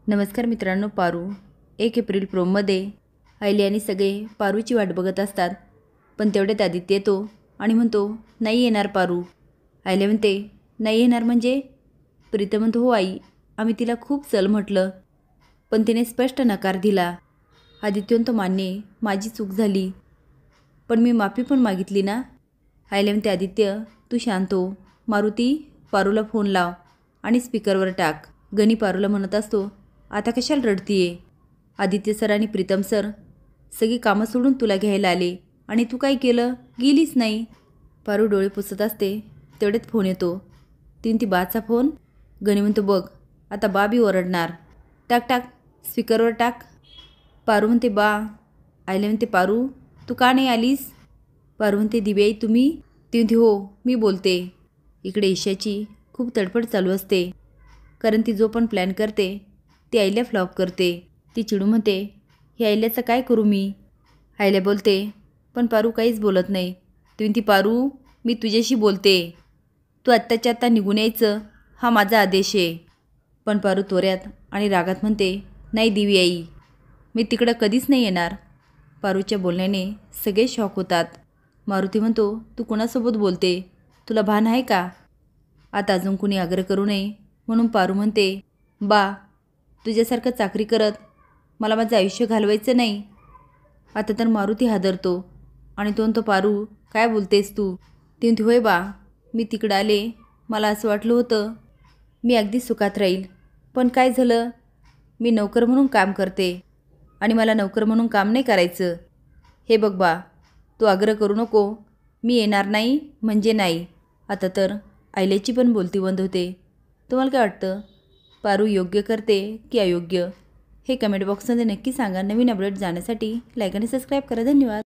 नमस्कार मित्रांनो, Paru 1 April प्रोममध्ये oily आणि सगळे पारूची वाट बघत असतात. पण तेवढ्यात आदित्य येतो आणि म्हणतो, नाही येणार पारू. आयल्या म्हणते, नाही येणार म्हणजे? प्रीतम म्हणतो, हो आई, आम्ही तिला खूप चल म्हटलं पण तिने स्पष्ट नकार दिला. आदित्य म्हणतो, मान्य आहे, माझी चूक झाली, पण मी माफी पण मागितली ना. आयल्या म्हणते, आदित्य तू शांत हो. मारुती, पारूला फोन लाव आणि स्पीकरवर टाक. गणी पारूला म्हणत असतो, आता कशाला रडतीये? आदित्य सर आणि प्रीतम सर सगळी कामं सोडून तुला घ्यायला आले आणि तू काय केलं? गेलीच नाही. पारू डोळे पुसत असते. तेवढ्यात फोन येतो. ती बाचा फोन. गणी म्हणतो, बघ आता बा बी ओरडणार. टाक टाक, स्पीकरवर टाक. पारू म्हणते, बा. आयल्या म्हणते, पारू तू का नाही आलीस? पारू म्हणते, दिव्याई तुम्ही? ती म्हणते, हो मी बोलते. इकडे ईशाची खूप तडफड चालू असते, कारण ती जो पण प्लॅन करते ती आयल्या फ्लॉप करते. ती चिडू म्हणते, हे आयल्याचं काय करू मी? आयल्या बोलते, पण पारू काहीच बोलत नाही. ती म्हणते, पारू मी तुझ्याशी बोलते, तू आत्ताच्या आत्ता निघून यायचं, हा माझा आदेश आहे. पण पारू त्वऱ्यात आणि रागात म्हणते, नाही दिवी आई, मी तिकडं कधीच नाही येणार. पारूच्या बोलण्याने सगळे शॉक होतात. मारुती म्हणतो, तू कोणासोबत बोलते? तुला भान आहे का? आता अजून कुणी आग्रह करू नये म्हणून पारू म्हणते, बा तुझ्यासारखं चाकरी करत मला माझं आयुष्य घालवायचं नाही. आता तर मारुती हादरतो आणि तो म्हणतो, पारू काय बोलतेस तू? ती म्हणते, होय बा, मी तिकडं आले, मला असं वाटलं होतं मी अगदी सुखात राहील, पण काय झालं, मी नोकर म्हणून काम करते आणि मला नोकर म्हणून काम नाही करायचं. हे बघ बा, तू आग्रह करू नको, मी येणार नाही म्हणजे नाही. आता तर आयल्याची पण बोलती बंद होते. तुम्हाला काय वाटतं, पारू योग्य करते की अयोग्य? हे कमेंट बॉक्समध्ये नक्की सांगा. नवीन अपडेट जाण्यासाठी लाईक आणि सबस्क्राईब करा. धन्यवाद.